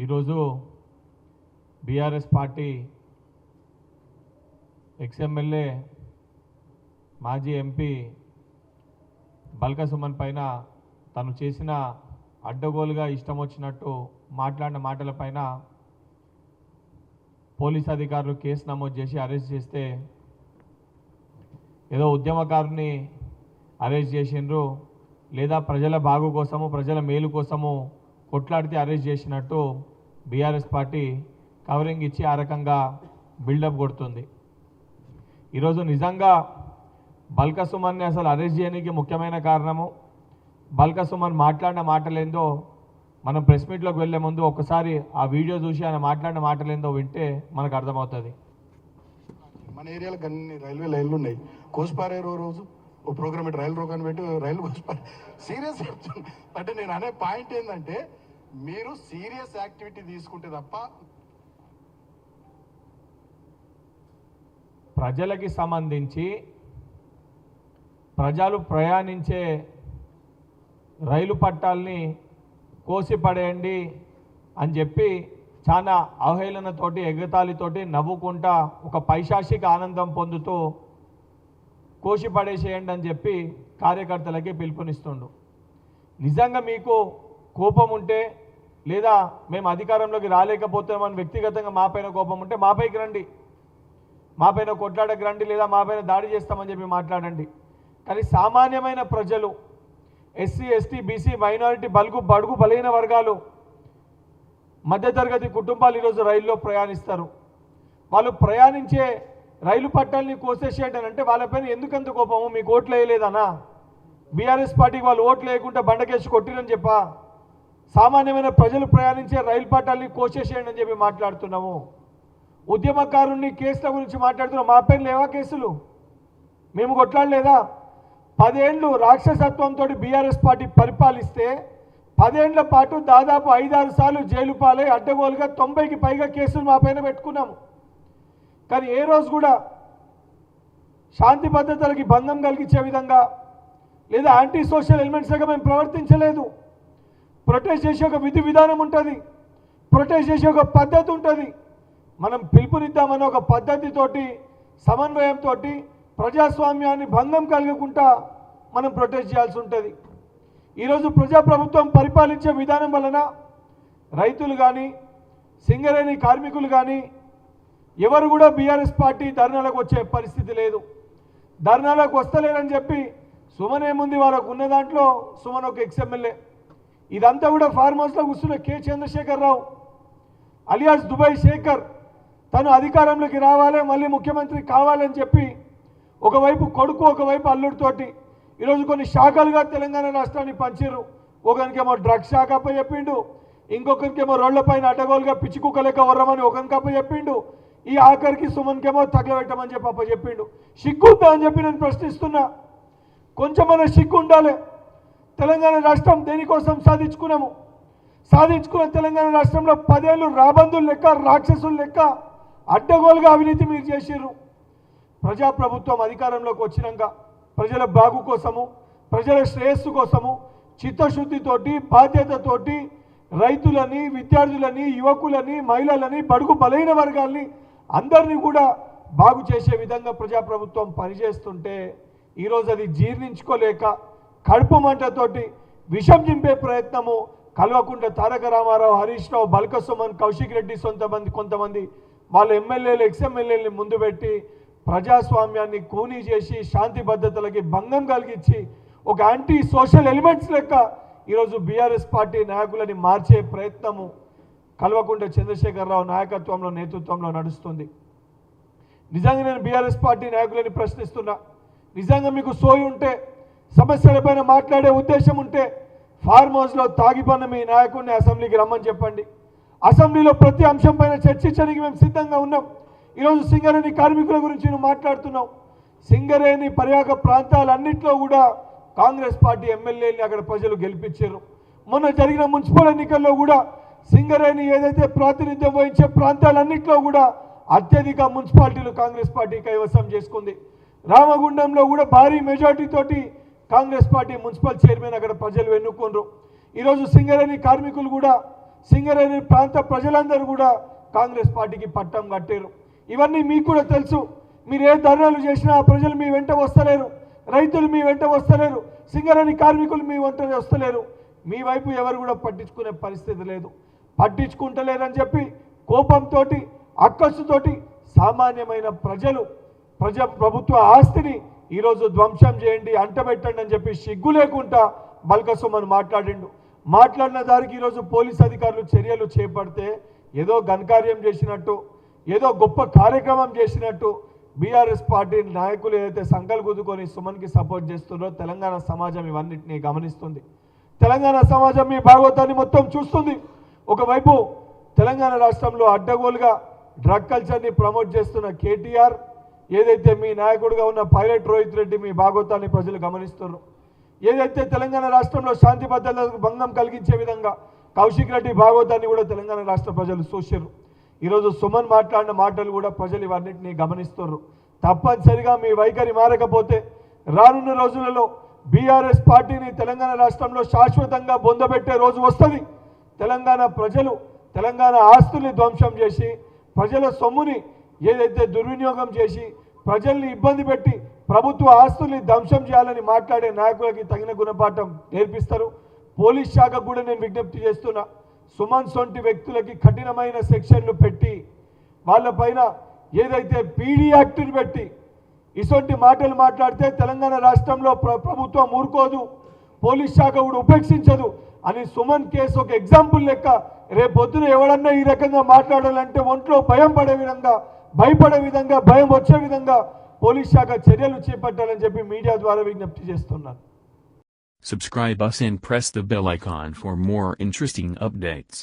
ఈరోజు BRS party ex-MLA మాజీ MP బల్క Suman పైన తను చేసిన అడ్డగోలుగా ఇష్టం వచ్చినట్టు మాట్లాడిన మాటలపైన పోలీస్ అధికారులు కేసు నమోదు చేసి అరెస్ట్ చేస్తే ఏదో ఉద్యమకారుని అరెస్ట్ చేసిండ్రు లేదా ప్రజల బాగు కోసము ప్రజల మేలు కోసము కొట్లాడితే అరెస్ట్ చేసినట్టు బీఆర్ఎస్ పార్టీ కవరింగ్ ఇచ్చి ఆ రకంగా బిల్డప్ కొడుతుంది. ఈరోజు నిజంగా బల్క సుమన్ని అసలు అరెస్ట్ చేయడానికి ముఖ్యమైన కారణము బల్క సుమన్ మాట్లాడిన మాటలేందో మనం ప్రెస్ మీట్లోకి వెళ్ళే ముందు ఒకసారి ఆ వీడియో చూసి ఆయన మాట్లాడిన మాటలేందో వింటే మనకు అర్థమవుతుంది. మన ఏరియాలో అన్ని రైల్వే లైన్లు ఉన్నాయి. కోసిపారే రోజు ఓ ప్రోగ్రామ్ పెట్టి రైలు రోగాన్ని పెట్టి రైలు కోసిపారే సీరియస్ అంటే నేను అనే పాయింట్ ఏంటంటే మీరు సీరియస్ యాక్టివిటీ తీసుకుంటే తప్ప ప్రజలకి సంబంధించి ప్రజలు ప్రయాణించే రైలు పట్టాలని కోసిపడేయండి అని చెప్పి చాలా అవహేళనతోటి ఎగతాళితోటి నవ్వుకుంటా ఒక పైశాచిక ఆనందం పొందుతూ కోసిపడేసేయండి అని చెప్పి కార్యకర్తలకి పిలుపునిస్తుండు. నిజంగా మీకు కోపం ఉంటే లేదా మేము అధికారంలోకి రాలేకపోతున్నామని వ్యక్తిగతంగా మాపైన కోపం ఉంటే మాపైకి రండి, మాపైన కొట్లాడకు రండి, లేదా మాపైన దాడి చేస్తామని చెప్పి మాట్లాడండి. కానీ సామాన్యమైన ప్రజలు ఎస్సీ ఎస్టీ బీసీ మైనారిటీ బడుగు బలైన వర్గాలు మధ్యతరగతి కుటుంబాలు ఈరోజు రైల్లో ప్రయాణిస్తారు. వాళ్ళు ప్రయాణించే రైలు పట్టాలని కోసేసేయండి అంటే వాళ్ళపైన ఎందుకంత కోపము? మీకు ఓట్లు వేయలేదనా? బీఆర్ఎస్ పార్టీకి వాళ్ళు ఓట్లు వేయకుండా బండకేసి కొట్టిరని చెప్పా? సామాన్యమైన ప్రజలు ప్రయాణించే రైలు పట్టాలని కోసేసేయండి అని చెప్పి మాట్లాడుతున్నాము. ఉద్యమకారుణ్ణి కేసుల గురించి మాట్లాడుతున్నాం. మా పైన లేవా కేసులు? మేము కొట్లాడలేదా? 10 ఏళ్ళు రాక్షసత్వంతో బీఆర్ఎస్ పార్టీ పరిపాలిస్తే 10 ఏళ్ల పాటు దాదాపు 5-6 సార్లు జైలు పాలై అడ్డగోలుగా 90కి పైగా కేసులు మా పైన పెట్టుకున్నాము. కానీ ఏ రోజు కూడా శాంతి భద్రతలకి భంగం కలిగించే విధంగా లేదా యాంటీ సోషల్ ఎలిమెంట్స్గా మేము ప్రవర్తించలేదు. ప్రొటెస్ట్ చేసే ఒక విధి విధానం ఉంటుంది, ప్రొటెస్ట్ చేసే ఒక పద్ధతి ఉంటుంది. మనం పిలుపునిద్దామన్న ఒక పద్ధతితోటి సమన్వయంతో ప్రజాస్వామ్యాన్ని భంగం కలగకుండా మనం ప్రొటెస్ట్ చేయాల్సి ఉంటుంది. ఈరోజు ప్రజాప్రభుత్వం పరిపాలించే విధానం వలన రైతులు కానీ సింగరేణి కార్మికులు కానీ ఎవరు కూడా బీఆర్ఎస్ పార్టీ ధర్నాలకు వచ్చే పరిస్థితి లేదు. ధర్నాలకు వస్తలేరని చెప్పి సుమన్ ఏముంది, వాళ్ళకు ఉన్న దాంట్లో సుమన్ ఒక ఎక్స్ఎమ్మెల్యే. ఇదంతా కూడా ఫార్మ్ హౌస్లో కూర్చున్న K Chandrasekhar Rao alias Dubai Shekar తను అధికారంలోకి రావాలి, మళ్ళీ ముఖ్యమంత్రి కావాలని చెప్పి ఒకవైపు కొడుకు ఒకవైపు అల్లుడితోటి ఈరోజు కొన్ని శాఖలుగా తెలంగాణ రాష్ట్రాన్ని పంచారు. ఒకరికేమో డ్రగ్స్ శాఖ అప్ప చెప్పిండు, ఇంకొకరికేమో రోడ్లపైన అడ్డగోలుగా పిచ్చి కుక్క లెక్క వర్రమని ఒకరికి అప్ప చెప్పిండు, ఈ ఆఖరికి సుమన్కేమో తగలబెట్టమని చెప్పి అప్ప చెప్పిండు. సిగ్గుందా అని చెప్పి నేను ప్రశ్నిస్తున్నా. కొంచెమైనా సిగ్గు ఉండాలి. తెలంగాణ రాష్ట్రం దేనికోసం సాధించుకున్నాము? సాధించుకున్న తెలంగాణ రాష్ట్రంలో 10 ఏళ్ళు రాబందులు లెక్క రాక్షసులు లెక్క అడ్డగోలుగా అవినీతి మీరు చేసిర్రు. ప్రజాప్రభుత్వం అధికారంలోకి వచ్చినాక ప్రజల బాగు కోసము ప్రజల శ్రేయస్సు కోసము చిత్తశుద్ధితోటి బాధ్యతతోటి రైతులని విద్యార్థులని యువకులని మహిళలని బడుగు బలైన వర్గాల్ని అందరినీ కూడా బాగు చేసే విధంగా ప్రజాప్రభుత్వం పనిచేస్తుంటే ఈరోజు అది జీర్ణించుకోలేక కడుపు మంటతోటి విషం చింపే ప్రయత్నము కల్వకుంట్ల తారక రామారావు, హరీష్ రావు, బల్క సుమన్, కౌశిక్ రెడ్డి కొంతమంది వాళ్ళ ఎమ్మెల్యేలు ఎక్స్ఎమ్మెల్యేలని ముందు పెట్టి ప్రజాస్వామ్యాన్ని కూనీ చేసి శాంతి భద్రతలకి భంగం కలిగించి ఒక యాంటీ సోషల్ ఎలిమెంట్స్ లెక్క ఈరోజు బీఆర్ఎస్ పార్టీ నాయకులని మార్చే ప్రయత్నము కల్వకుంట్ల చంద్రశేఖరరావు నాయకత్వంలో నేతృత్వంలో నడుస్తుంది. నిజంగా నేను బీఆర్ఎస్ పార్టీ నాయకులని ప్రశ్నిస్తున్నా. నిజంగా మీకు సోయి ఉంటే సమస్యలపైన మాట్లాడే ఉద్దేశం ఉంటే ఫార్మ్ హౌస్లో తాగిపన్న మీ నాయకుడిని అసెంబ్లీకి రమ్మని చెప్పండి. అసెంబ్లీలో ప్రతి అంశం పైన చర్చించడానికి మేము సిద్ధంగా ఉన్నాం. ఈరోజు సింగరేణి కార్మికుల గురించి నువ్వు మాట్లాడుతున్నావు. సింగరేణి పర్యాక ప్రాంతాలన్నింటిలో కూడా కాంగ్రెస్ పార్టీ ఎమ్మెల్యేని అక్కడ ప్రజలు గెలిపించారు. మొన్న జరిగిన మున్సిపల్ ఎన్నికల్లో కూడా సింగరేణి ఏదైతే ప్రాతినిధ్యం వహించే ప్రాంతాలన్నింటిలో కూడా అత్యధిక మున్సిపాలిటీలు కాంగ్రెస్ పార్టీ కైవసం చేసుకుంది. రామగుండంలో కూడా భారీ మెజార్టీ తోటి కాంగ్రెస్ పార్టీ మున్సిపల్ చైర్మన్ అక్కడ ప్రజలు ఎన్నుకున్నారు. ఈరోజు సింగరేణి కార్మికులు కూడా సింగరేణి ప్రాంత ప్రజలందరూ కూడా కాంగ్రెస్ పార్టీకి పట్టం కట్టారు. ఇవన్నీ మీకు కూడా తెలుసు. మీరు ఏ ధర్నాలు చేసినా ఆ ప్రజలు మీ వెంట వస్తలేరు, రైతులు మీ వెంట వస్తలేరు, సింగరేణి కార్మికులు మీ వెంట వస్తలేరు. మీ వైపు ఎవరు కూడా పట్టించుకునే పరిస్థితి లేదు. పట్టించుకుంటలేరని చెప్పి కోపంతో అక్కసుతోటి సామాన్యమైన ప్రజలు ప్రభుత్వ ఆస్తిని ఈరోజు ధ్వంసం చేయండి, అంటబెట్టండి అని చెప్పి సిగ్గు లేకుండా బల్కసుమన్ మాట్లాడిన దానికి ఈరోజు పోలీస్ అధికారులు చర్యలు చేపడితే ఏదో ఘనకార్యం చేసినట్టు, ఏదో గొప్ప కార్యక్రమం చేసినట్టు బీఆర్ఎస్ పార్టీ నాయకులు ఏదైతే సంకల్ గుద్దుకొని సుమన్కి సపోర్ట్ చేస్తున్నారో తెలంగాణ సమాజం ఇవన్నిటిని గమనిస్తుంది. తెలంగాణ సమాజం మీ భాగవతాన్ని మొత్తం చూస్తుంది. ఒకవైపు తెలంగాణ రాష్ట్రంలో అడ్డగోలుగా డ్రగ్ కల్చర్ని ప్రమోట్ చేస్తున్న కేటీఆర్, ఏదైతే మీ నాయకుడిగా ఉన్న పైలట్ రోహిత్ రెడ్డి మీ భాగవతాన్ని ప్రజలు గమనిస్తున్నారు. ఏదైతే తెలంగాణ రాష్ట్రంలో శాంతి భద్రతలకు భంగం కలిగించే విధంగా కౌశిక్ రెడ్డి భాగవతాన్ని కూడా తెలంగాణ రాష్ట్ర ప్రజలు చూశారు. ఈరోజు సుమన్ మాట్లాడిన మాటలు కూడా ప్రజలు ఇవన్నింటినీ గమనిస్తున్నారు. తప్పనిసరిగా మీ వైఖరి మారకపోతే రానున్న రోజులలో బీఆర్ఎస్ పార్టీని తెలంగాణ రాష్ట్రంలో శాశ్వతంగా బొందబెట్టే రోజు వస్తుంది. తెలంగాణ ప్రజలు తెలంగాణ ఆస్తుల్ని ధ్వంసం చేసి ప్రజల సొమ్ముని ఏదైతే దుర్వినియోగం చేసి ప్రజల్ని ఇబ్బంది పెట్టి ప్రభుత్వ ఆస్తుల్ని ధ్వంసం చేయాలని మాట్లాడే నాయకులకి తగిన గుణపాఠం నేర్పిస్తారు. పోలీస్ శాఖకు కూడా నేను విజ్ఞప్తి చేస్తున్నా, సుమన్ సొంటి వ్యక్తులకి కఠినమైన సెక్షన్లు పెట్టి వాళ్ళపైన ఏదైతే పీడీ యాక్ట్ని పెట్టి ఇటువంటి మాటలు మాట్లాడితే తెలంగాణ రాష్ట్రంలో ప్రభుత్వం ఊరుకోదు, పోలీస్ శాఖ కూడా ఉపేక్షించదు అని సుమన్ కేసు ఒక ఎగ్జాంపుల్ లెక్క రేపొద్దున ఎవడన్నా ఈ రకంగా మాట్లాడాలంటే ఒంట్లో భయం పడే విధంగా, భయపడే విధంగా, భయం వచ్చే విధంగా పోలీస్ శాఖ చర్యలు చేపట్టాలని చెప్పి మీడియా ద్వారా విజ్ఞప్తి చేస్తున్నాను. Subscribe us and press the bell icon for more interesting updates.